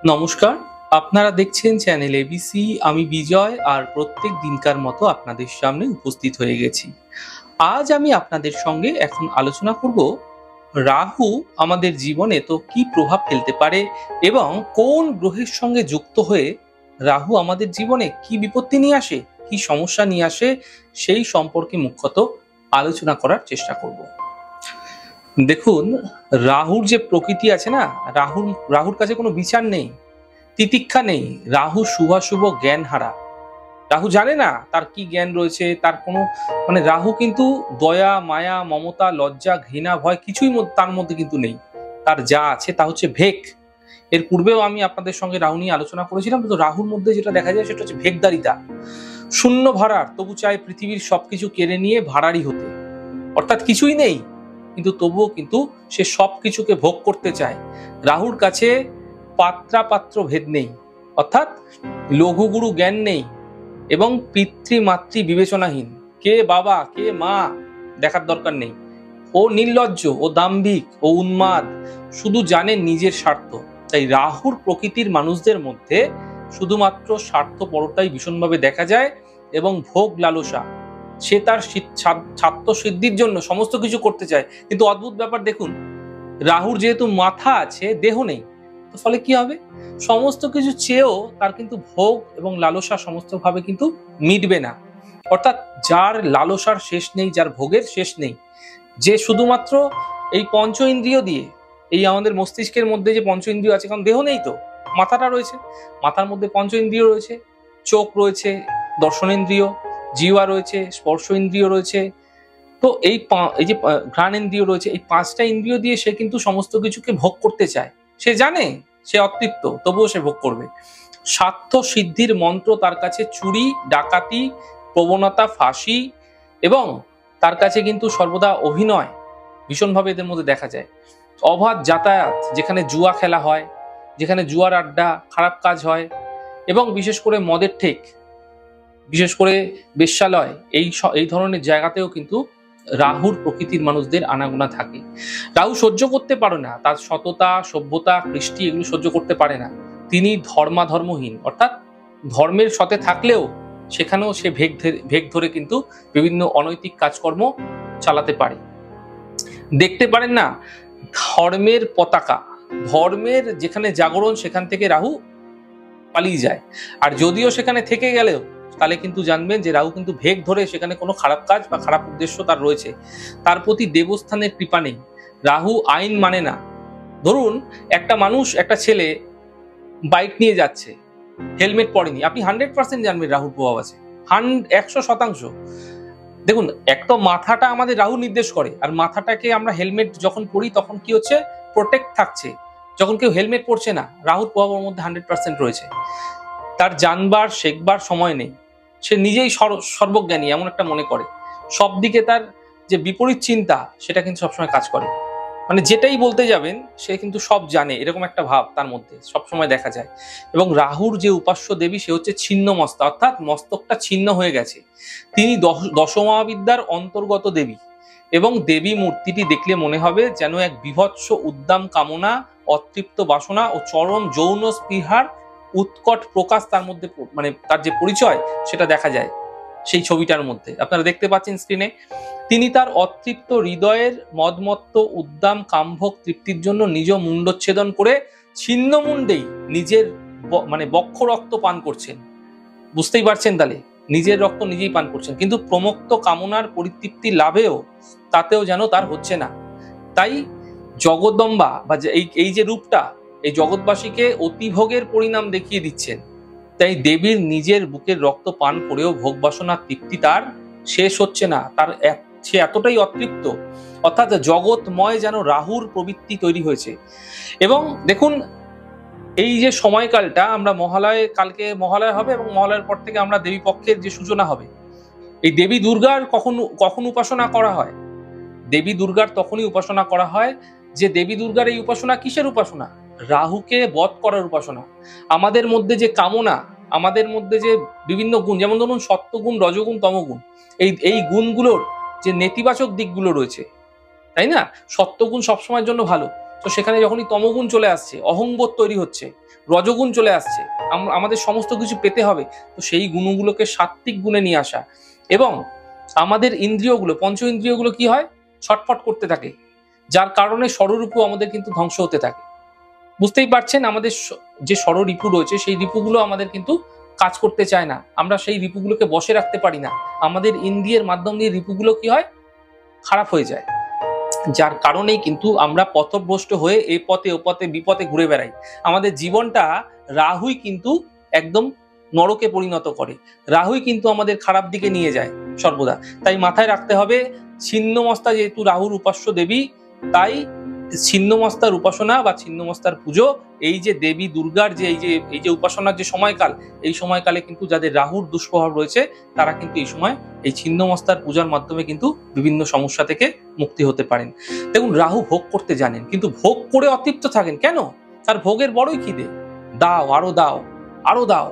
নমস্কার, আপনারা দেখছেন চ্যানেল এবিসি। আমি বিজয় আর প্রত্যেক দিনকার মতো আপনাদের সামনে উপস্থিত হয়ে গেছি। আজ আমি আপনাদের সঙ্গে এখন আলোচনা করব রাহু আমাদের জীবনে তো কি প্রভাব ফেলতে পারে এবং কোন গ্রহের সঙ্গে যুক্ত হয়ে রাহু আমাদের জীবনে কি বিপত্তি নিয়ে আসে, কি সমস্যা নিয়ে আসে, সেই সম্পর্কে মুখ্যত আলোচনা করার চেষ্টা করব। দেখুন, রাহুর যে প্রকৃতি আছে না, রাহুর কাছে কোনো বিচার নেই, তিতিক্ষা নেই। রাহু শুভাশুভ জ্ঞান হারা। রাহু জানে না তার কি জ্ঞান রয়েছে, তার কোনো রাহু কিন্তু দয়া, মায়া, মমতা, লজ্জা, ঘৃণা, ভয় কিছুই তার মধ্যে কিন্তু নেই। তার যা আছে তা হচ্ছে ভেক। এর পূর্বেও আমি আপনাদের সঙ্গে রাহু নিয়ে আলোচনা করেছিলাম। তো রাহুর মধ্যে যেটা দেখা যায় সেটা হচ্ছে ভেকদারিতা। শূন্য ভাড়ার, তবু চায় পৃথিবীর সবকিছু কেড়ে নিয়ে ভাড়ারই হতে। অর্থাৎ কিছুই নেই, কিন্তু তবুও কিন্তু সে সবকিছুকে ভোগ করতে চায়। রাহুর কাছে পাত্রাপাত্র ভেদ নেই, অর্থাৎ লঘুগুরু জ্ঞান নেই এবং পিতৃমাতৃ বিবেচনাহীন। কে বাবা কে মা দেখার দরকার নেই। ও নির্লজ্জ, ও দাম্ভিক, ও উন্মাদ, শুধু জানে নিজের স্বার্থ। তাই রাহুর প্রকৃতির মানুষদের মধ্যে শুধুমাত্র স্বার্থপরতাই ভীষণভাবে দেখা যায় এবং ভোগ লালসা। সে তার ছাত্র সিদ্ধির জন্য সমস্ত কিছু করতে চায়। কিন্তু অদ্ভুত ব্যাপার দেখুন, রাহুর যেহেতু মাথা আছে, দেহ নেই, ফলে কি হবে? সমস্ত কিছু চেয়েও তার কিন্তু ভোগ এবং লালসা সমস্ত ভাবে কিন্তু মিটবে না। অর্থাৎ যার লালসার শেষ নেই, যার ভোগের শেষ নেই, যে শুধুমাত্র এই পঞ্চ ইন্দ্রিয় দিয়ে, এই আমাদের মস্তিষ্কের মধ্যে যে পঞ্চ ইন্দ্রিয় আছে, কারণ দেহ নেই তো, মাথাটা রয়েছে, মাথার মধ্যে পঞ্চ ইন্দ্রিয় রয়েছে, চোখ রয়েছে, দর্শনেন্দ্রিয়, জিহ্বা রয়েছে, স্পর্শ ইন্দ্রিয় রয়েছে, তো এই যে ঘ্রাণ ইন্দ্রিয় রয়েছে, এই পাঁচটা ইন্দ্রিয় দিয়ে সে কিন্তু সমস্ত কিছুকে ভোগ করতে চায়। সে জানে সে অতৃপ্ত, তবুও সে ভোগ করবে। স্বার্থ সিদ্ধির মন্ত্র তার কাছে চুরি, ডাকাতি, প্রবণতা, ফাঁসি এবং তার কাছে কিন্তু সর্বদা অভিনয় ভীষণভাবে এদের মধ্যে দেখা যায়। অবাধ যাতায়াত, যেখানে জুয়া খেলা হয়, যেখানে জুয়ার আড্ডা, খারাপ কাজ হয় এবং বিশেষ করে মদের ঠেক, বিশেষ করে বেশ্যালয়, এই ধরনের জায়গাতেও কিন্তু রাহুর প্রকৃতির মানুষদের আনাগোনা থাকে। রাহু সহ্য করতে পারে না, তার সততা, সভ্যতা, কৃষ্টি এগুলো সহ্য করতে পারে না। তিনি ধর্মহীন, অর্থাৎ ধর্মের সাথে থাকলেও সেখানেও সে ভেগ ধরে কিন্তু বিভিন্ন অনৈতিক কাজকর্ম চালাতে পারে। দেখতে পারেন না, ধর্মের পতাকা, ধর্মের যেখানে জাগরণ সেখান থেকে রাহু পালিয়ে যায়। আর যদিও সেখানে থেকে গেলেও তাহলে কিন্তু জানবেন যে রাহু কিন্তু ভেগ ধরে সেখানে কোনো খারাপ কাজ বা খারাপ উদ্দেশ্য তার রয়েছে। তার প্রতি দেবস্থানের কৃপা নেই। রাহু আইন মানে না। ধরুন একটা মানুষ, একটা ছেলে বাইক নিয়ে যাচ্ছে, হেলমেট পরেনি, আপনি 100% জানবেন রাহুর প্রভাব আছে, 100%। দেখুন, এক তো মাথাটা আমাদের রাহু নির্দেশ করে, আর মাথাটাকে আমরা হেলমেট যখন পরি তখন কি হচ্ছে, প্রোটেক্ট থাকছে। যখন কেউ হেলমেট পরছে না, রাহুর প্রভাব ওর মধ্যে 100% রয়েছে। তার জানবার শেখবার সময় নেই। সে নিজেই সর্বজ্ঞানী এমন একটা মনে করে। সব দিকে তার যে বিপরীত চিন্তা সেটা কিন্তু সবসময় কাজ করে। যেটাই বলতে যাবেন সে কিন্তু সব জানে, এরকম একটা ভাব তার মধ্যে সবসময় দেখা যায়। এবং রাহুর যে উপাস্য দেবী সে হচ্ছে ছিন্ন মস্তা, অর্থাৎ মস্তকটা ছিন্ন হয়ে গেছে। তিনি দশমহাবিদ্যার অন্তর্গত দেবী এবং দেবী মূর্তিটি দেখলে মনে হবে যেন এক বিভৎস উদ্দাম কামনা, অতৃপ্ত বাসনা ও চরম যৌন স্পৃহার উৎকট প্রকাশ তার মধ্যে, তার যে পরিচয় সেটা দেখা যায় সেই ছবিটার মধ্যে। আপনারা দেখতে পাচ্ছেন স্ক্রিনে। তিনি তার অতৃপ্ত হৃদয়ের মদমত্ত উদ্দাম কামভোগ তৃপ্তির জন্য নিজ মুন্ডচ্ছেদন করে ছিন্ন মুন্ডেই নিজের বক্ষ রক্ত পান করছেন। বুঝতেই পারছেন তাহলে, নিজের রক্ত নিজেই পান করছেন, কিন্তু প্রমোক্ত কামনার পরিতৃপ্তি লাভেও তাতেও যেন তার হচ্ছে না। তাই জগদম্বা বা এই যে রূপটা, এই জগৎবাসীকে অতিভোগের পরিণাম দেখিয়ে দিচ্ছেন। তাই দেবীর নিজের বুকের রক্ত পান করেও ভোগ বাসনার তৃপ্তি তার শেষ হচ্ছে না। সে এতটাই অতৃপ্ত, অর্থাৎ জগৎময় যেন রাহুর প্রবৃত্তি তৈরি হয়েছে। এবং দেখুন, এই যে সময়কালটা, আমরা কালকে মহালয় হবে এবং মহালয়ের পর থেকে আমরা দেবী পক্ষের যে সূচনা হবে। এই দেবী দুর্গার কখন উপাসনা করা হয়? দেবী দুর্গার তখনই উপাসনা করা হয় যে দেবী দুর্গার এই উপাসনা কিসের উপাসনা? রাহুকে বধ করার উপাসনা। আমাদের মধ্যে যে কামনা, আমাদের মধ্যে যে বিভিন্ন গুণ, যেমন ধরুন সত্যগুণ, রজগুণ, তমগুণ, এই গুণগুলোর যে নেতিবাচক দিকগুলো রয়েছে, তাই না? সত্যগুণ সবসময়ের জন্য ভালো, তো সেখানে যখনই তমগুণ চলে আসছে, অহংবোধ তৈরি হচ্ছে, রজগুণ চলে আসছে, আমাদের সমস্ত কিছু পেতে হবে, তো সেই গুণগুলোকে সাত্ত্বিক গুণে নিয়ে আসা, এবং আমাদের ইন্দ্রিয়গুলো, পঞ্চ ইন্দ্রিয়গুলো কি হয়, ছটফট করতে থাকে, যার কারণে ষড়রিপু আমাদের কিন্তু ধ্বংস হতে থাকে। বুঝতেই পারছেন, আমাদের যে ষড়রিপু রয়েছে সেই রিপুগুলো আমাদের কিন্তু কাজ করতে চায় না, আমরা সেই রিপুগুলোকে বসে রাখতে পারি না, আমাদের ইন্দ্রিয়ের মাধ্যম দিয়ে রিপুগুলো কি হয়, খারাপ হয়ে যায়, যার কারণেই কিন্তু আমরা পথভ্রষ্ট হয়ে এ পথে ও পথে বিপথে ঘুরে বেড়াই। আমাদের জীবনটা রাহুই কিন্তু একদম নরকে পরিণত করে, রাহুই কিন্তু আমাদের খারাপ দিকে নিয়ে যায় সর্বদা। তাই মাথায় রাখতে হবে, ছিন্নমস্তা যেহেতু রাহুর উপাস্য দেবী, তাই ছিন্নমস্তার উপাসনা বা ছিন্নমস্তার পুজো, এই যে দেবী দুর্গার যে এই যে উপাসনার যে সময়কাল, এই সময়কালে কিন্তু যাদের রাহুর দুষ্প্রভাব রয়েছে তারা কিন্তু এই সময় এই ছিন্নমস্তার পূজার মাধ্যমে কিন্তু বিভিন্ন সমস্যা থেকে মুক্তি হতে পারেন। দেখুন, রাহু ভোগ করতে জানেন, কিন্তু ভোগ করে অতৃপ্ত থাকেন কেন? তার ভোগের বড়ই খিদে, দাও আরো দাও আরো দাও,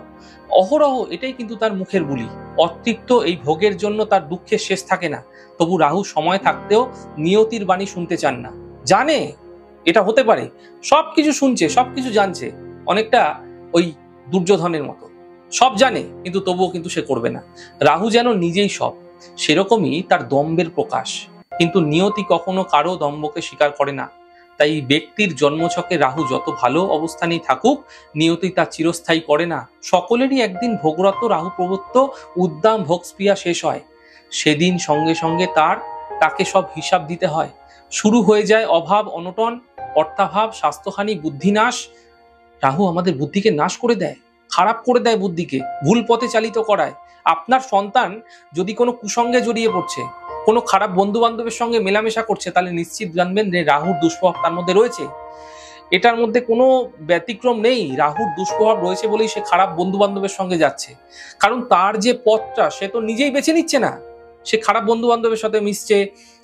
অহরহ এটাই কিন্তু তার মুখের বুলি। অতৃপ্ত এই ভোগের জন্য তার দুঃখের শেষ থাকে না। তবু রাহু সময় থাকতেও নিয়তির বাণী শুনতে চান না, জানে এটা হতে পারে, সবকিছু শুনছে, সবকিছু জানছে, অনেকটা ওই দুর্যোধনের মতো, সব জানে কিন্তু তবুও কিন্তু সে করবে না। রাহু যেন নিজেই সব, সেরকমই তার দম্ভের প্রকাশ, কিন্তু নিয়তি কখনো কারো দম্ভকে স্বীকার করে না। তাই ব্যক্তির জন্মছকে রাহু যত ভালো অবস্থানেই থাকুক, নিয়তি তা চিরস্থায়ী করে না। সকলেরই একদিন ভোগরত রাহু প্রবত্ত উদ্দাম ভোগস্প্রিয়া শেষ হয়, সেদিন সঙ্গে সঙ্গে তাকে সব হিসাব দিতে হয়। শুরু হয়ে যায় অভাব অনটন, অর্থাভাব, স্বাস্থ্যহানি, বুদ্ধিনাশ। রাহু আমাদের বুদ্ধিকে নাশ করে দেয়, খারাপ করে দেয়, বুদ্ধিকে ভুল পথে চালিত করায়। আপনার সন্তান যদি কোনো কুসঙ্গে জড়িয়ে পড়ছে, কোনো খারাপ বন্ধু বান্ধবের সঙ্গে মেলামেশা করছে, তাহলে নিশ্চিত জানবেন যে রাহুর দুষ্প্রভাব তার মধ্যে রয়েছে। এটার মধ্যে কোনো ব্যতিক্রম নেই, রাহুর দুষ্প্রভাব রয়েছে বলেই সে খারাপ বন্ধু বান্ধবের সঙ্গে যাচ্ছে। কারণ তার যে পথটা সে তো নিজেই বেছে নিচ্ছে না, সে খারাপ বন্ধু বান্ধবের সাথে মিশছে,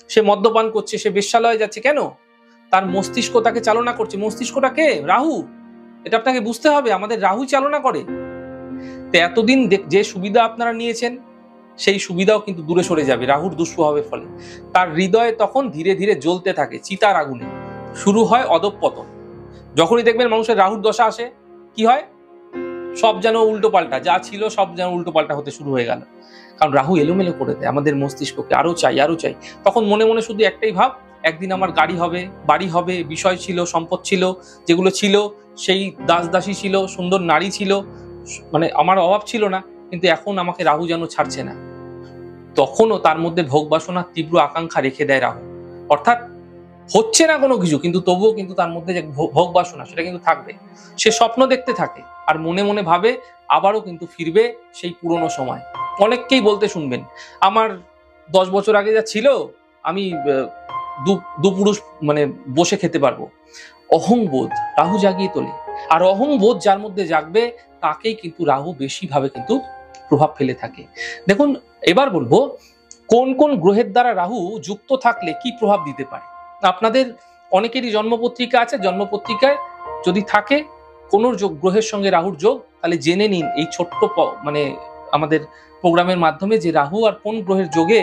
সে মদ্যপান করছে, সে বেশ্যালয়ে যাচ্ছে, কেন? তার মস্তিষ্ক তাকে চালনা করছে। মস্তিষ্কটা কে? রাহু। এটা আপনাকে বুঝতে হবে, আমাদের রাহু চালনা করে। তো এতদিন যে সুবিধা আপনারা নিয়েছেন, সেই সুবিধাও কিন্তু দূরে সরে যাবে রাহুর দুষ্প্রভাবের ফলে। তার হৃদয়ে তখন ধীরে ধীরে জ্বলতে থাকে চিতার আগুনে, শুরু হয় অধঃপতন। যখনই দেখবেন মানুষের রাহুর দশা আসে, কি হয়, সব যেন উল্টো পাল্টা, যা ছিল সব যেন উল্টো পাল্টা হতে শুরু হয়ে গেল। কারণ রাহু এলোমেলো করে দেয় আমাদের মস্তিষ্ককে, আরো চাই আরো চাই। তখন মনে মনে শুধু একটাই ভাব, একদিন আমার গাড়ি হবে, বাড়ি হবে, বিষয় ছিল, সম্পদ ছিল, যেগুলো ছিল, সেই দাস দাসী ছিল, সুন্দর নারী ছিল, মানে আমার অভাব ছিল না। কিন্তু এখন আমাকে রাহু যেন ছাড়ছে না। তখনও তার মধ্যে ভোগ বাসনার তীব্র আকাঙ্ক্ষা রেখে দেয় রাহু। অর্থাৎ হচ্ছে না কোনো কিছু, কিন্তু তবুও কিন্তু তার মধ্যে যে ভোগ বাসনা সেটা কিন্তু থাকবে। সে স্বপ্ন দেখতে থাকে আর মনে মনে ভাবে আবারও কিন্তু ফিরবে সেই পুরনো সময়। অনেককেই বলতে শুনবেন, আমার 10 বছর আগে যা ছিল, আমি দুপুরুষ মানে বসে খেতে পারবো। অহংবোধ রাহু জাগিয়ে তোলে, আর অহংবোধ যার মধ্যে জাগবে তাকেই কিন্তু রাহু বেশি ভাবে কিন্তু প্রভাব ফেলে থাকে। দেখুন, এবার বলবো কোন কোন গ্রহের দ্বারা রাহু যুক্ত থাকলে কি প্রভাব দিতে পারে। আপনাদের অনেকেরই জন্মপত্রিকা আছে, জন্মপত্রিকায় যদি থাকে কোনো গ্রহের সঙ্গে রাহুর যোগ, তাহলে জেনে নিন এই ছোট্ট মানে আমাদের প্রোগ্রামের মাধ্যমে যে রাহু আর কোন গ্রহের যোগে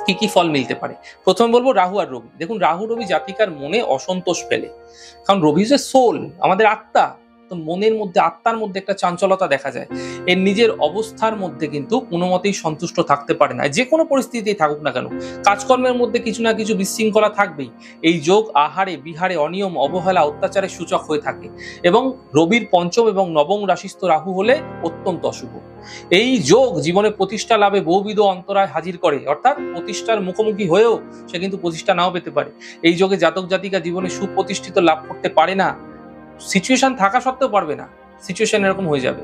কি কি ফল মিলতে পারে। প্রথমে বলবো রাহু আর রবি। দেখুন, রাহু রবি জাতিকার মনে অসন্তোষ ফেলে, কারণ রবি যে সোল, আমাদের আত্মা, তো মনের মধ্যে, আত্মার মধ্যে একটা চাঞ্চলতা দেখা যায়। এর নিজের অবস্থার মধ্যে কিন্তু কোনো মতেই সন্তুষ্ট থাকতে পারে না, যে কোনো পরিস্থিতিতেই থাকুক না কেন। কাজকর্মের মধ্যে কিছু না কিছু বিশৃঙ্খলা থাকবেই। এই যোগ আহারে বিহারে অনিয়ম অবহেলা অত্যাচারের সূচক হয়ে থাকে, এবং রবির পঞ্চম এবং নবম রাশিস্থ রাহু হলে অত্যন্ত অশুভ। এই যোগ জীবনে প্রতিষ্ঠা লাভে বহুবিধ অন্তরায় হাজির করে, অর্থাৎ প্রতিষ্ঠার মুখোমুখি হয়েও সে কিন্তু প্রতিষ্ঠা নাও পেতে পারে। এই যোগে জাতক জাতিকা জীবনে সুপ্রতিষ্ঠিত লাভ করতে পারে না, সিচুয়েশন থাকা সত্ত্বেও পারবে না, সিচুয়েশন এরকম হয়ে যাবে।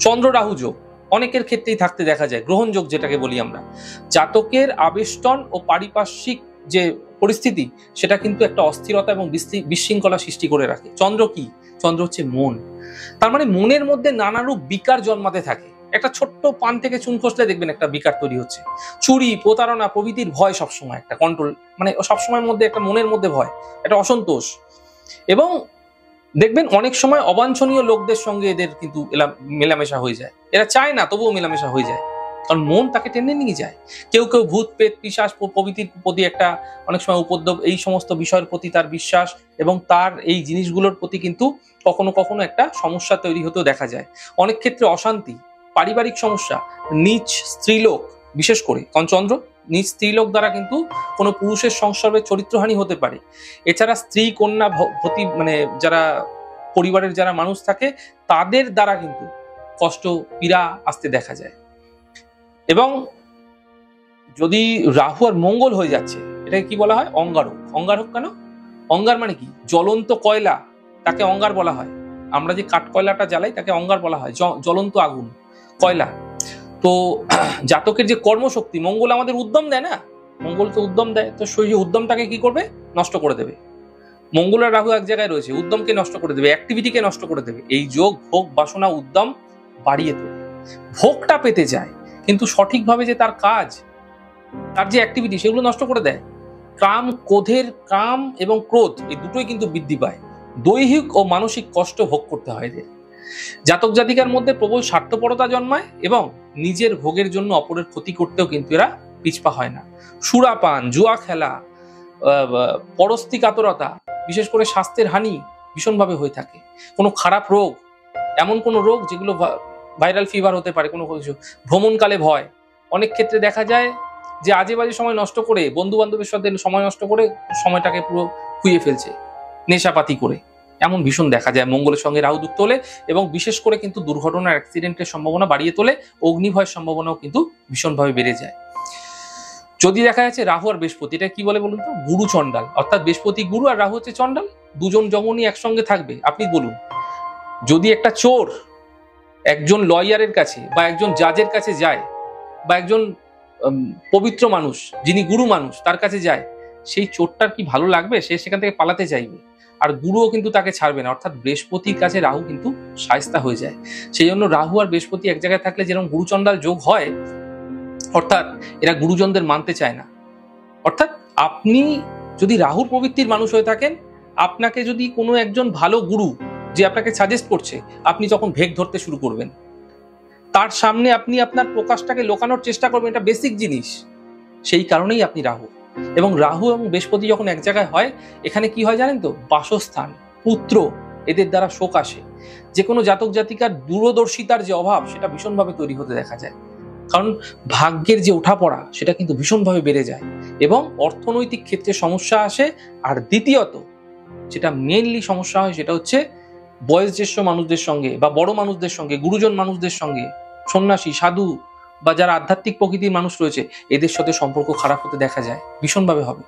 চন্দ্র রাহু যোগ অনেকের ক্ষেত্রেই থাকতে দেখা যায়, গ্রহণ যোগ যেটাকে বলি আমরা। জাতকের আবেষ্টন ও পারিপার্শ্বিক যে পরিস্থিতি, সেটা কিন্তু একটা অস্থিরতা এবং বিশৃঙ্খলা সৃষ্টি করে রাখে। চন্দ্র কি? চন্দ্র হচ্ছে মন। তার মানে মনের মধ্যে নানারূপ বিকার জন্মাতে থাকে। একটা ছোট্ট পান থেকে চুন খসলে দেখবেন একটা বিকার তৈরি হচ্ছে। চুরি, প্রতারণা প্রভৃতির ভয় সবসময় একটা কন্ট্রোল, মানে সবসময়ের মধ্যে একটা মনের মধ্যে ভয়, একটা অসন্তোষ। এবং দেখবেন অনেক সময় অবাঞ্ছনীয় লোকদের সঙ্গে এদের কিন্তু মেলামেশা হয়ে যায়। এরা চায় না তবুও মেলামেশা হয়ে যায়। কারণ মন তাকে টেনে নিয়ে যায়। কেউ কেউ ভূত প্রেত পিশাচ প্রভৃতির প্রতি একটা অনেক সময় উপদ্রব, এই সমস্ত বিষয়ের প্রতি তার বিশ্বাস এবং তার এই জিনিসগুলোর প্রতি কিন্তু কখনো কখনো একটা সমস্যা তৈরি হতেও দেখা যায়। অনেক ক্ষেত্রে অশান্তি, পারিবারিক সমস্যা, নীচ স্ত্রীলোক, বিশেষ করে কারণ চন্দ্র নিজ স্ত্রীলোক দ্বারা কিন্তু কোনো পুরুষের সংসর্গে চরিত্রহানি হতে পারে। এছাড়া স্ত্রী কন্যা ভতি মানে যারা পরিবারের যারা মানুষ থাকে তাদের দ্বারা কিন্তু কষ্ট পীড়া আসতে দেখা যায়। এবং যদি রাহু আর মঙ্গল হয়ে যাচ্ছে, এটাকে কি বলা হয়? অঙ্গারক। অঙ্গারক কেন? অঙ্গার মানে কি? জ্বলন্ত কয়লা, তাকে অঙ্গার বলা হয়। আমরা যে কাঠ কয়লাটা জ্বালাই তাকে অঙ্গার বলা হয়, জ্বলন্ত আগুন, কয়লা। তো জাতকের যে কর্মশক্তি, মঙ্গল আমাদের উদ্যম দেয় না, মঙ্গল তো উদ্যম দেয়, তো সেই উদ্যমটাকে কি করবে? নষ্ট করে দেবে। মঙ্গল আর রাহু এক জায়গায় রয়েছে, উদ্যমকে নষ্ট করে দেবে, অ্যাক্টিভিটিকে নষ্ট করে দেবে। এই যোগ ভোগ বাসনা উদ্যম বাড়িয়ে তোলে, ভোগটা পেতে যায় কিন্তু সঠিকভাবে যে তার কাজ, তার যে অ্যাক্টিভিটি সেগুলো নষ্ট করে দেয়। কাম ক্রোধের কাম এবং ক্রোধ এই দুটোই কিন্তু বৃদ্ধি পায়, দৈহিক ও মানসিক কষ্ট ভোগ করতে হয় এদের। জাতক জাতিকার মধ্যে প্রবল স্বার্থপরতা জন্মায় এবং নিজের ভোগের জন্য অপরের ক্ষতি করতেও কিন্তু এরা পিছপা হয় না। সুরাপান, জুয়া খেলা, পরস্তি কাতরতা, বিশেষ করে স্বাস্থ্যের হানি ভীষণভাবে হয়ে থাকে। কোনো খারাপ রোগ, এমন কোনো রোগ যেগুলো ভাইরাল ফিভার হতে পারে, কোনো কিছু, ভ্রমণকালে ভয়। অনেক ক্ষেত্রে দেখা যায় যে আজে বাজে সময় নষ্ট করে, বন্ধু বান্ধবের সাথে সময় নষ্ট করে সময়টাকে পুরো খুইয়ে ফেলছে নেশাপাতি করে, এমন ভীষণ দেখা যায় মঙ্গলের সঙ্গে রাহু যুক্ত হলে। এবং বিশেষ করে কিন্তু দুর্ঘটনার অ্যাক্সিডেন্টের সম্ভাবনা বাড়িয়ে তোলে, অগ্নিভয়ের সম্ভাবনাও কিন্তু ভীষণভাবে বেড়ে যায়। যদি দেখা যাচ্ছে রাহু আর বৃহস্পতি, এটা কি বলে বলুন তো? গুরু চণ্ডাল, অর্থাৎ বৃহস্পতি গুরু আর রাহু হচ্ছে চণ্ডাল, দুজন যমনই একসঙ্গে থাকবে। আপনি বলুন, যদি একটা চোর একজন লয়ারের কাছে বা একজন জাজের কাছে যায়, বা একজন পবিত্র মানুষ যিনি গুরু মানুষ তার কাছে যায়, সেই চোরটার কি ভালো লাগবে? সে সেখান থেকে পালাতে চাইবে, আর গুরুও কিন্তু তাকে ছাড়বে না। অর্থাৎ বৃহস্পতির কাছে রাহু কিন্তু শায়েস্তা হয়ে যায়। সেই জন্য রাহু আর বৃহস্পতি এক জায়গায় থাকলে যেরকম গুরুচণ্ডাল যোগ হয়, অর্থাৎ এরা গুরুজনদের মানতে চায় না। অর্থাৎ আপনি যদি রাহুর প্রবৃত্তির মানুষ হয়ে থাকেন, আপনাকে যদি কোনো একজন ভালো গুরু যে আপনাকে সাজেস্ট করছে, আপনি তখন ভেগ ধরতে শুরু করবেন, তার সামনে আপনি আপনার প্রকাশটাকে লোকানোর চেষ্টা করবেন, এটা বেসিক জিনিস। সেই কারণেই আপনি রাহু এবং বৃহস্পতি যখন এক জায়গায় হয়, এখানে কি হয় জানেন তো? বাসস্থান, পুত্র, এদের দ্বারা শোক আসে। যে কোনো জাতক জাতিকার দূরদর্শিতার যে অভাব সেটা ভীষণভাবে তৈরি হতে দেখা যায়, কারণ ভাগ্যের যে ওঠাপড়া সেটা কিন্তু ভীষণভাবে বেড়ে যায় এবং অর্থনৈতিক ক্ষেত্রে সমস্যা আসে। আর দ্বিতীয়ত যেটা মেইনলি সমস্যা হয় সেটা হচ্ছে বয়োজ্যেষ্ঠ মানুষদের সঙ্গে বা বড় মানুষদের সঙ্গে, গুরুজন মানুষদের সঙ্গে, সন্ন্যাসী সাধু বা যারা আধ্যাত্মিক প্রকৃতির মানুষ রয়েছে এদের সাথে সম্পর্ক খারাপ হতে দেখা যায়, ভীষণভাবে হবে।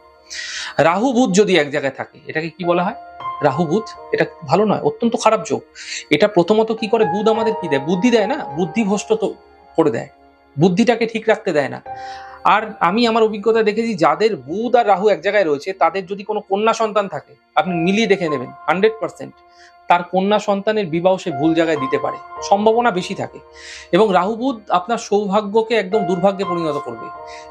রাহু বুধ যদি এক জায়গায় থাকে, এটাকে কি বলা হয়? রাহু বুধ, এটা ভালো নয়, অত্যন্ত খারাপ যোগ। এটা প্রথমত কি করে? বুধ আমাদের কি দেয়? বুদ্ধি দেয় না, বুদ্ধিভ্রষ্ট তো করে দেয়, বুদ্ধিটাকে ঠিক রাখতে দেয় না। আর আমি আমার অভিজ্ঞতা দেখেছি, যাদের বুধ আর রাহু এক জায়গায় রয়েছে তাদের যদি কোনো কন্যা সন্তান থাকে, আপনি মিলিয়ে দেখে নেবেন 100% তার কন্যা সন্তানের বিবাহ সে ভুল জায়গায় দিতে পারে, সম্ভাবনা বেশি থাকে। এবং রাহু বুধ আপনার সৌভাগ্যকে একদম দুর্ভাগ্যে পরিণত করবে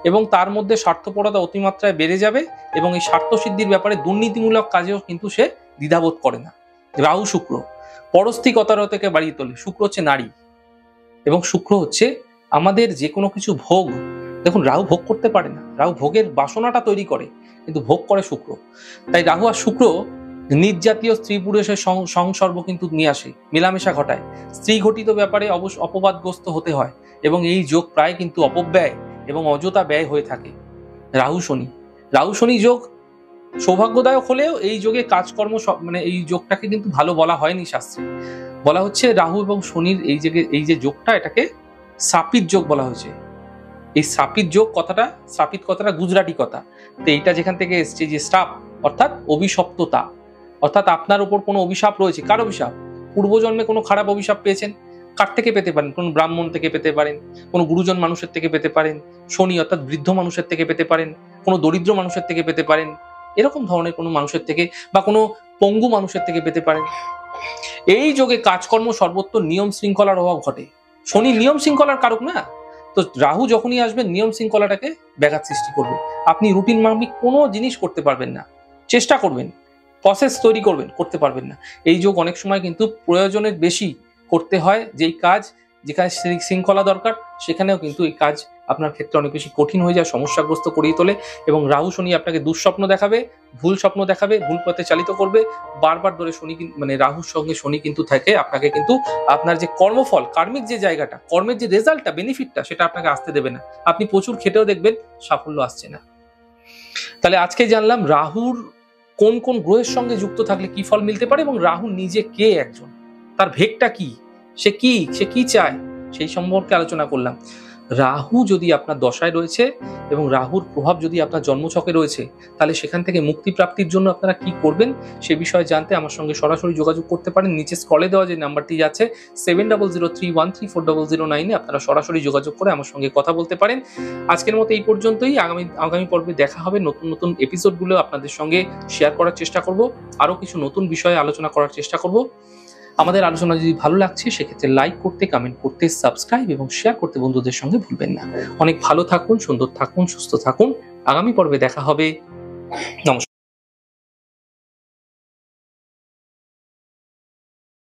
এবং তার মধ্যে স্বার্থপরতা অতিমাত্রায় বেড়ে যাবে এবং এই স্বার্থ সিদ্ধির ব্যাপারে দুর্নীতিমূলক কাজেও কিন্তু সে দ্বিধাবোধ করে না। রাহু শুক্র পরস্তিকতার থেকে বাড়িয়ে তোলে। শুক্র হচ্ছে নারী এবং শুক্র হচ্ছে আমাদের যে কোনো কিছু ভোগ। দেখুন, রাহু ভোগ করতে পারে না, রাহু ভোগের বাসনাটা তৈরি করে, কিন্তু ভোগ করে শুক্র। তাই রাহু আর শুক্র নিজ জাতীয় স্ত্রী পুরুষের সংসর্গ কিন্তু নিয়ে আসে, মেলামেশা ঘটায়, স্ত্রী ঘটিত ব্যাপারে অবশ্য অপবাদগ্রস্ত হতে হয় এবং এই যোগ প্রায় কিন্তু অপব্যয় এবং অযথা ব্যয় হয়ে থাকে। রাহু শনি, রাহু শনি যোগ সৌভাগ্যদায়ক হলেও এই যোগে কাজকর্ম মানে এই যোগটাকে কিন্তু ভালো বলা হয়নি শাস্ত্রে। বলা হচ্ছে রাহু এবং শনির এই যে যোগটা, এটাকে সাপিত যোগ বলা হয়েছে। এই সাপিত যোগ কথাটা, সাপিত কথাটা গুজরাটি কথা, তো এইটা যেখান থেকে এসছে যে শ্রাপ অর্থাৎ অভিশপ্ততা, অর্থাৎ আপনার উপর কোনো অভিশাপ রয়েছে। কার অভিশাপ? পূর্বজন্মে কোনো খারাপ অভিশাপ পেয়েছেন, কার থেকে পেতে পারেন? কোন ব্রাহ্মণ থেকে পেতে পারেন, কোনো গুরুজন মানুষের থেকে পেতে পারেন, শনি অর্থাৎ বৃদ্ধ মানুষের থেকে পেতে পারেন, কোনো দরিদ্র মানুষের থেকে পেতে পারেন, এরকম ধরনের কোনো মানুষের থেকে, বা কোনো পঙ্গু মানুষের থেকে পেতে পারেন। এই যোগে কাজকর্ম সর্বত্র নিয়ম শৃঙ্খলার অভাব ঘটে। শনি নিয়ম শৃঙ্খলার কারক না, তো রাহু যখনই আসবে নিয়ম শৃঙ্খলাটাকে ব্যাঘাত সৃষ্টি করবে। আপনি রুটিন মাফিক কোনো জিনিস করতে পারবেন না, চেষ্টা করবেন, প্রসেস তৈরি করবেন, করতে পারবেন না। এই যোগ অনেক সময় কিন্তু প্রয়োজনের বেশি করতে হয় যেই কাজ, যেখানে শৃঙ্খলা দরকার সেখানেও কিন্তু এই কাজ আপনার ক্ষেত্রে অনেক বেশি কঠিন হয়ে যায়, সমস্যাগ্রস্ত করিয়ে তোলে। এবং রাহু শনি আপনাকে দুঃস্বপ্ন দেখাবে, ভুল স্বপ্ন দেখাবে, ভুল পথে চালিত করবে। বারবার ধরে শনি মানে রাহুর সঙ্গে শনি কিন্তু থাকে আপনাকে কিন্তু আপনার যে কর্মফল, কার্মিক যে জায়গাটা, কর্মের যে রেজাল্টটা, বেনিফিটটা, সেটা আপনাকে আসতে দেবে না। আপনি প্রচুর খেটেও দেখবেন সাফল্য আসছে না। তাহলে আজকে জানলাম রাহুর কোন কোন গ্রহের সঙ্গে যুক্ত থাকলে কি ফল মিলতে পারে, এবং রাহু নিজে কে একজন, তার ভেগটা কি, সে কি চায়, সেই সম্পর্কে আলোচনা করলাম। রাহু যদি আপনার দশায় রয়েছে এবং রাহুর প্রভাব যদি আপনার জন্মছকে রয়েছে, তাহলে সেখান থেকে মুক্তি প্রাপ্তির জন্য আপনারা কি করবেন সে বিষয়ে জানতে আমার সঙ্গে সরাসরি যোগাযোগ করতে পারেন। নিচে স্ক্রলে দেওয়া যে নাম্বারটি যাচ্ছে 7003134009 আপনারা সরাসরি যোগাযোগ করে আমার সঙ্গে কথা বলতে পারেন। আজকের মতো এই পর্যন্তই। আগামী পর্বে দেখা হবে। নতুন নতুন এপিসোডগুলো আপনাদের সঙ্গে শেয়ার করার চেষ্টা করব, আরো কিছু নতুন বিষয়ে আলোচনা করার চেষ্টা করব। আমাদের আলোচনা যদি ভালো লাগছে সেক্ষেত্রে লাইক করতে, কমেন্ট করতে, সাবস্ক্রাইব এবং শেয়ার করতে বন্ধুদের সঙ্গে ভুলবেন না। অনেক ভালো থাকুন, সুন্দর থাকুন, সুস্থ থাকুন। আগামী পর্বে দেখা হবে। নমস্কার।